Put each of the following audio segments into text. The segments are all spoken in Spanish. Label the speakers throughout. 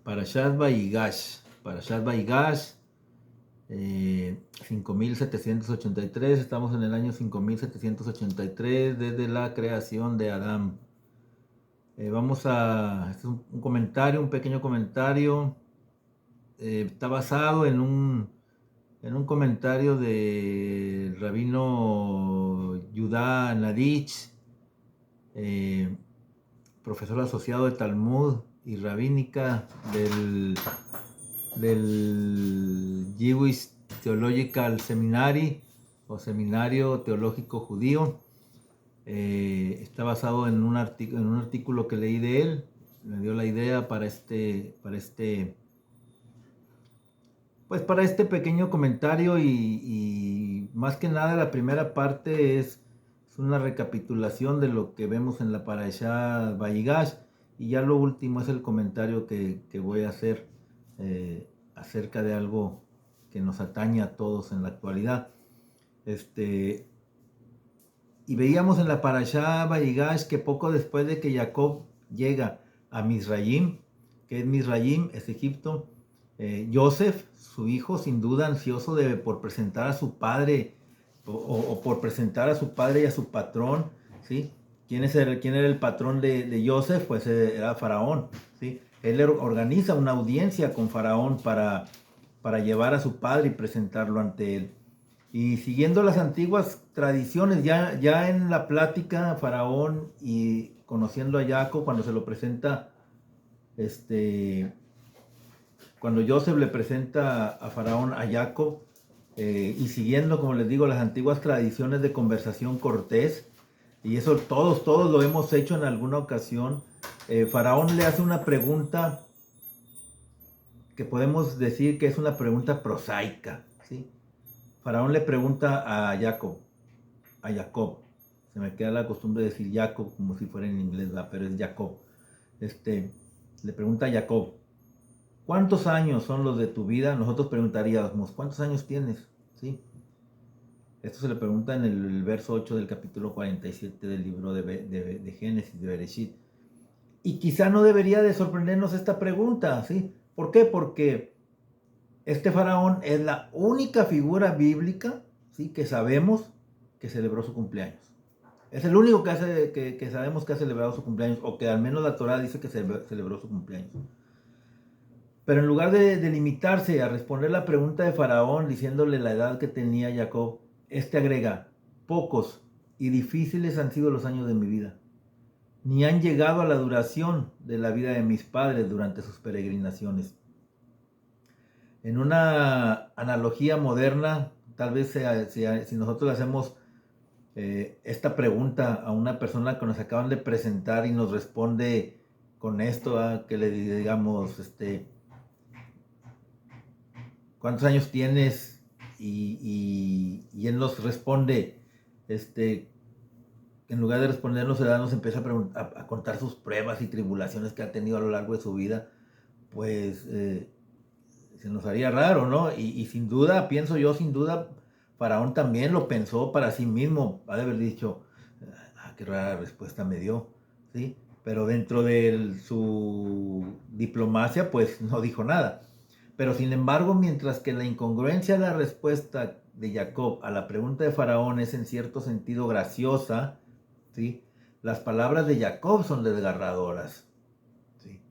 Speaker 1: Parashat Vayigash. Parashat Vayigash, 5783. Estamos en el año 5783 desde la creación de Adán. Vamos a... Este es un comentario, un pequeño comentario. Está basado en un comentario de Rabino Yudá Nadich, profesor asociado de Talmud y rabínica del Jewish Theological Seminary o Seminario Teológico Judío. Está basado en un artículo que leí de él. Me dio la idea para este pequeño comentario y más que nada la primera parte es una recapitulación de lo que vemos en la Parashá Vayigash, y ya lo último es el comentario que voy a hacer acerca de algo que nos atañe a todos en la actualidad. Y veíamos en la Parashá Vayigash que poco después de que Jacob llega a Mizraim, que es Mizraim, es Egipto, Yosef, su hijo, sin duda ansioso por presentar a su padre o por presentar a su padre y a su patrón, ¿sí? ¿Quién era el patrón de Yosef? Pues era Faraón, ¿sí? Él organiza una audiencia con Faraón para llevar a su padre y presentarlo ante él. Y siguiendo las antiguas tradiciones, ya en la plática, Faraón y conociendo a Jacob, cuando se lo presenta, cuando Joseph le presenta a Faraón a Jacob, y siguiendo, como les digo, las antiguas tradiciones de conversación cortés, y eso todos lo hemos hecho en alguna ocasión, Faraón le hace una pregunta que podemos decir que es una pregunta prosaica, ¿sí? Faraón le pregunta a Jacob, se me queda la costumbre de decir Jacob como si fuera en inglés, ¿verdad? Pero es Jacob. Le pregunta a Jacob, ¿cuántos años son los de tu vida? Nosotros preguntaríamos, ¿cuántos años tienes? ¿Sí? Esto se le pregunta en el verso 8 del capítulo 47 del libro de Génesis, de Bereshit. Y quizá no debería de sorprendernos esta pregunta, ¿sí? ¿Por qué? Porque este faraón es la única figura bíblica, ¿sí?, que sabemos que celebró su cumpleaños. Es el único que sabemos que ha celebrado su cumpleaños, o que al menos la Torá dice que celebró su cumpleaños. Pero en lugar de limitarse a responder la pregunta de Faraón diciéndole la edad que tenía Jacob, agrega, pocos y difíciles han sido los años de mi vida, ni han llegado a la duración de la vida de mis padres durante sus peregrinaciones. En una analogía moderna, tal vez si nosotros hacemos esta pregunta a una persona que nos acaban de presentar y nos responde con esto, que le digamos, ¿cuántos años tienes? Y él nos responde, en lugar de respondernos, nos empieza a contar sus pruebas y tribulaciones que ha tenido a lo largo de su vida, pues se nos haría raro, ¿no? Y sin duda, pienso yo, Faraón también lo pensó para sí mismo. Ha de haber dicho, qué rara respuesta me dio, ¿sí? Pero dentro de su diplomacia, pues no dijo nada. Pero sin embargo, mientras que la incongruencia de la respuesta de Jacob a la pregunta de Faraón es en cierto sentido graciosa, ¿sí?, las palabras de Jacob son desgarradoras, ¿sí?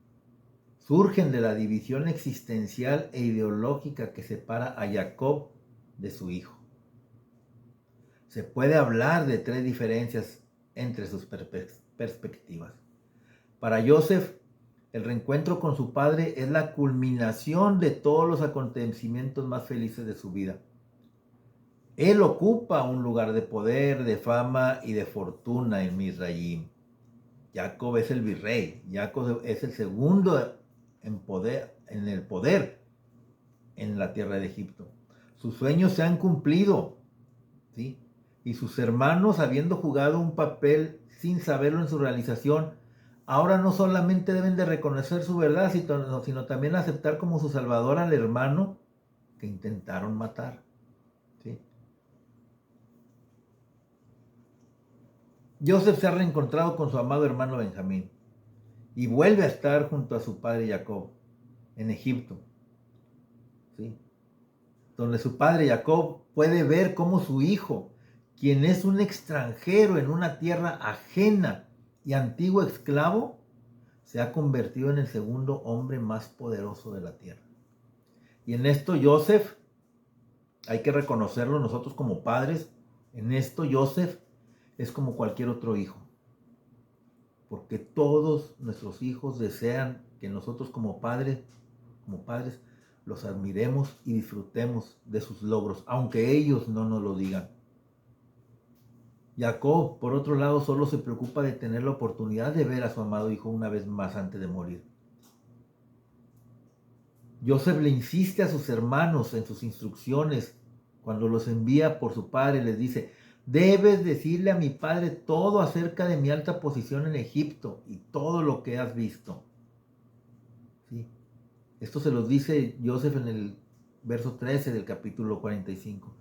Speaker 1: Surgen de la división existencial e ideológica que separa a Jacob de su hijo. Se puede hablar de tres diferencias entre sus perspectivas. Para Joseph, el reencuentro con su padre es la culminación de todos los acontecimientos más felices de su vida. Él ocupa un lugar de poder, de fama y de fortuna en Mizraim. Jacob es el virrey. Jacob es el segundo en el poder en la tierra de Egipto. Sus sueños se han cumplido, ¿sí? Y sus hermanos, habiendo jugado un papel sin saberlo en su realización, ahora no solamente deben de reconocer su verdad, sino también aceptar como su salvador al hermano que intentaron matar, ¿sí? Joseph se ha reencontrado con su amado hermano Benjamín y vuelve a estar junto a su padre Jacob. en Egipto, ¿sí? Donde su padre Jacob puede ver cómo su hijo, quien es un extranjero en una tierra ajena y antiguo esclavo, se ha convertido en el segundo hombre más poderoso de la tierra. Y en esto Joseph, hay que reconocerlo nosotros como padres, en esto Joseph es como cualquier otro hijo. Porque todos nuestros hijos desean que nosotros como padres, los admiremos y disfrutemos de sus logros, aunque ellos no nos lo digan. Jacob, por otro lado, solo se preocupa de tener la oportunidad de ver a su amado hijo una vez más antes de morir. Joseph le insiste a sus hermanos en sus instrucciones, cuando los envía por su padre, les dice: debes decirle a mi padre todo acerca de mi alta posición en Egipto y todo lo que has visto. ¿Sí? Esto se los dice Joseph en el verso 13 del capítulo 45.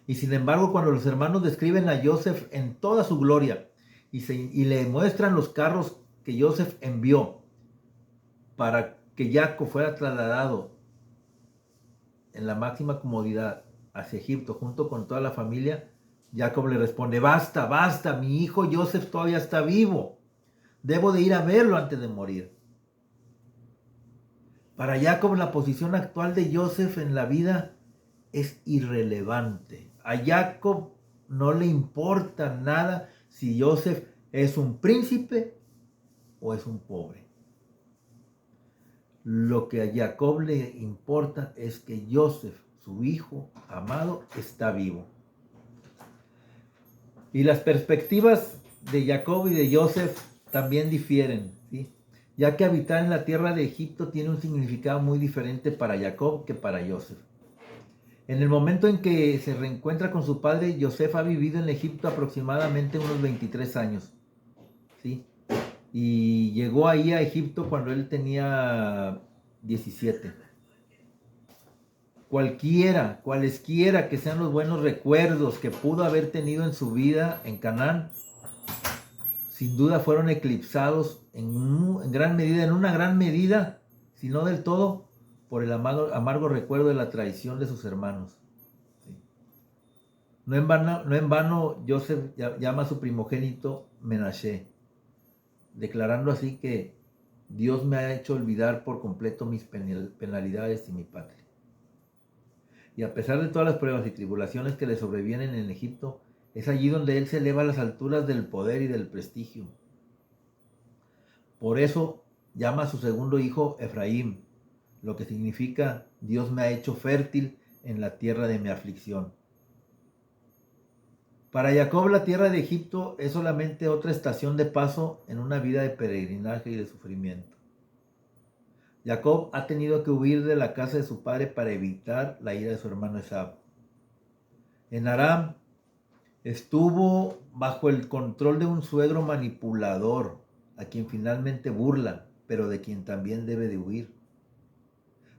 Speaker 1: Y sin embargo, cuando los hermanos describen a Joseph en toda su gloria y le muestran los carros que Joseph envió para que Jacob fuera trasladado en la máxima comodidad hacia Egipto junto con toda la familia, Jacob le responde: basta, basta, mi hijo Joseph todavía está vivo. Debo de ir a verlo antes de morir. Para Jacob, la posición actual de Joseph en la vida es irrelevante. A Jacob no le importa nada si Joseph es un príncipe o es un pobre. Lo que a Jacob le importa es que Joseph, su hijo amado, está vivo. Y las perspectivas de Jacob y de Joseph también difieren, ¿sí? Ya que habitar en la tierra de Egipto tiene un significado muy diferente para Jacob que para Joseph. En el momento en que se reencuentra con su padre, Joseph ha vivido en Egipto aproximadamente unos 23 años, ¿sí? Y llegó ahí a Egipto cuando él tenía 17. Cualesquiera que sean los buenos recuerdos que pudo haber tenido en su vida en Canaán, sin duda fueron eclipsados en una gran medida, si no del todo, por el amargo recuerdo de la traición de sus hermanos. ¿Sí? No en vano Joseph llama a su primogénito Menashe, declarando así que Dios me ha hecho olvidar por completo mis penalidades y mi patria. Y a pesar de todas las pruebas y tribulaciones que le sobrevienen en Egipto, es allí donde él se eleva a las alturas del poder y del prestigio. Por eso llama a su segundo hijo Efraín, lo que significa: Dios me ha hecho fértil en la tierra de mi aflicción. Para Jacob, la tierra de Egipto es solamente otra estación de paso en una vida de peregrinaje y de sufrimiento. Jacob ha tenido que huir de la casa de su padre para evitar la ira de su hermano Esaú. En Aram estuvo bajo el control de un suegro manipulador, a quien finalmente burla, pero de quien también debe de huir.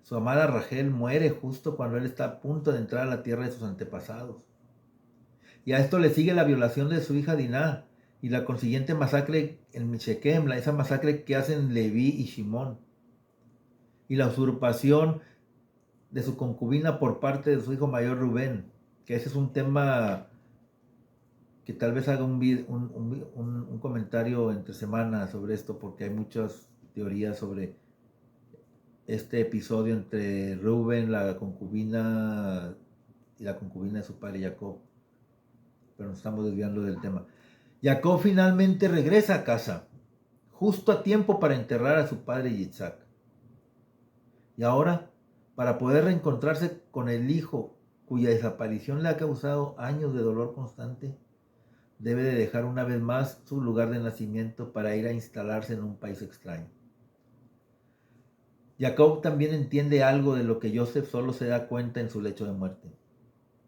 Speaker 1: Su amada Rachel muere justo cuando él está a punto de entrar a la tierra de sus antepasados. Y a esto le sigue la violación de su hija Diná y la consiguiente masacre en Shekem, esa masacre que hacen Leví y Shimón. Y la usurpación de su concubina por parte de su hijo mayor Rubén, que ese es un tema que tal vez haga un comentario entre semanas sobre esto, porque hay muchas teorías sobre este episodio entre Rubén, la concubina y la concubina de su padre Jacob. Pero nos estamos desviando del tema. Jacob finalmente regresa a casa, justo a tiempo para enterrar a su padre Yitzhak. Y ahora, para poder reencontrarse con el hijo cuya desaparición le ha causado años de dolor constante, debe de dejar una vez más su lugar de nacimiento para ir a instalarse en un país extraño. Jacob también entiende algo de lo que Joseph solo se da cuenta en su lecho de muerte.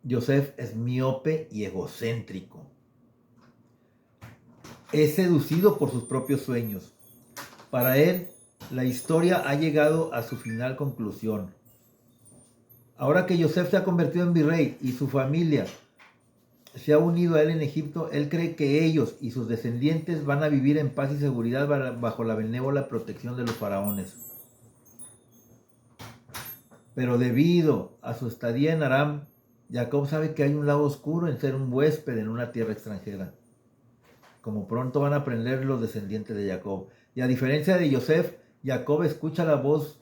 Speaker 1: Joseph es miope y egocéntrico. Es seducido por sus propios sueños. Para él, la historia ha llegado a su final conclusión. Ahora que Joseph se ha convertido en virrey y su familia se ha unido a él en Egipto, él cree que ellos y sus descendientes van a vivir en paz y seguridad bajo la benévola protección de los faraones. Pero debido a su estadía en Aram, Jacob sabe que hay un lado oscuro en ser un huésped en una tierra extranjera, como pronto van a aprender los descendientes de Jacob. Y a diferencia de Yosef, Jacob escucha la voz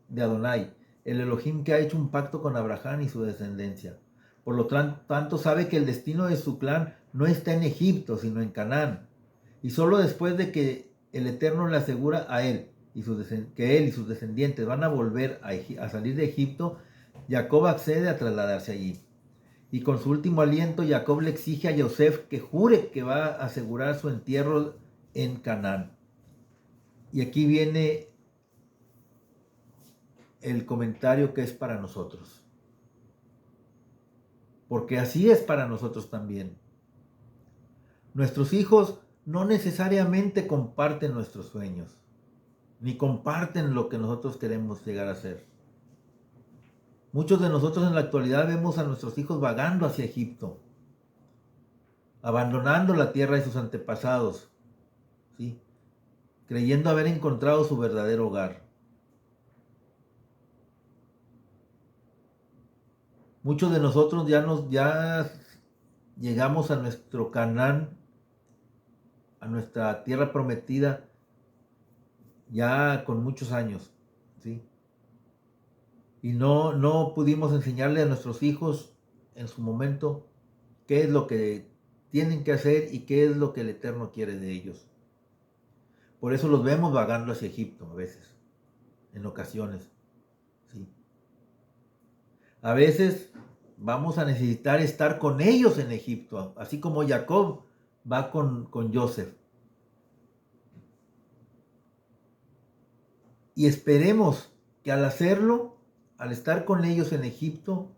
Speaker 1: de Adonai, el Elohim que ha hecho un pacto con Abraham y su descendencia. Por lo tanto, sabe que el destino de su clan no está en Egipto, sino en Canaán. Y solo después de que el Eterno le asegura a él que él y sus descendientes van a volver a salir de Egipto, Jacob accede a trasladarse allí. Y con su último aliento, Jacob le exige a Yosef que jure que va a asegurar su entierro en Canaán. Y aquí viene el comentario que es para nosotros. Porque así es para nosotros también. Nuestros hijos no necesariamente comparten nuestros sueños, ni comparten lo que nosotros queremos llegar a ser. Muchos de nosotros en la actualidad vemos a nuestros hijos vagando hacia Egipto, abandonando la tierra de sus antepasados, ¿sí? Creyendo haber encontrado su verdadero hogar. Muchos de nosotros ya llegamos a nuestro Canaán, a nuestra tierra prometida, ya con muchos años, ¿sí? Y no pudimos enseñarle a nuestros hijos en su momento qué es lo que tienen que hacer y qué es lo que el Eterno quiere de ellos. Por eso los vemos vagando hacia Egipto a veces, en ocasiones, ¿sí? A veces vamos a necesitar estar con ellos en Egipto, así como Jacob va con Joseph. Y esperemos que al hacerlo, al estar con ellos en Egipto,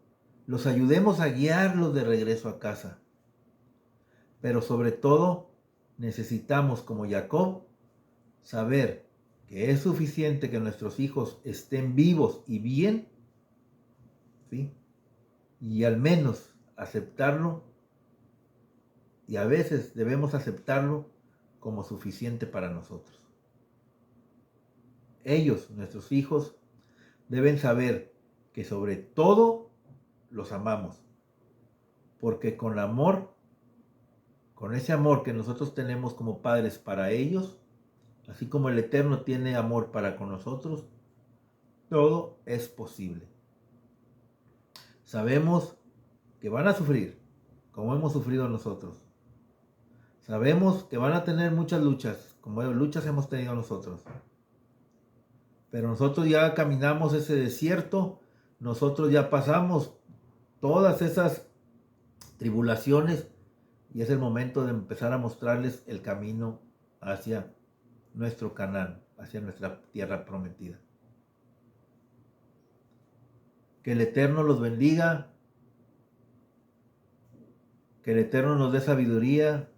Speaker 1: los ayudemos a guiarlos de regreso a casa. Pero sobre todo, necesitamos, como Jacob, saber que es suficiente que nuestros hijos estén vivos y bien, ¿sí? Y al menos aceptarlo, y a veces debemos aceptarlo como suficiente para nosotros. Ellos, nuestros hijos, deben saber que sobre todo los amamos, porque con amor, con ese amor que nosotros tenemos como padres para ellos, así como el Eterno tiene amor para con nosotros, todo es posible. Sabemos que van a sufrir, como hemos sufrido nosotros. Sabemos que van a tener muchas luchas, como luchas hemos tenido nosotros. Pero nosotros ya caminamos ese desierto, nosotros ya pasamos todas esas tribulaciones y es el momento de empezar a mostrarles el camino hacia nuestro Canaán, hacia nuestra tierra prometida. Que el Eterno los bendiga, que el Eterno nos dé sabiduría,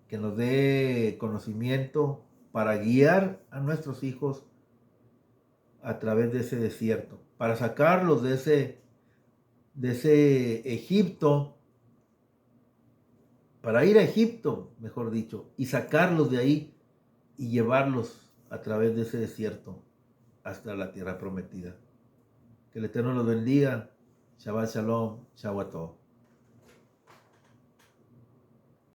Speaker 1: que nos dé conocimiento para guiar a nuestros hijos a través de ese desierto, para sacarlos de ese Egipto, para ir a Egipto, mejor dicho, y sacarlos de ahí y llevarlos a través de ese desierto hasta la tierra prometida. Que el Eterno los bendiga. Shabbat Shalom, Shabbat Tov.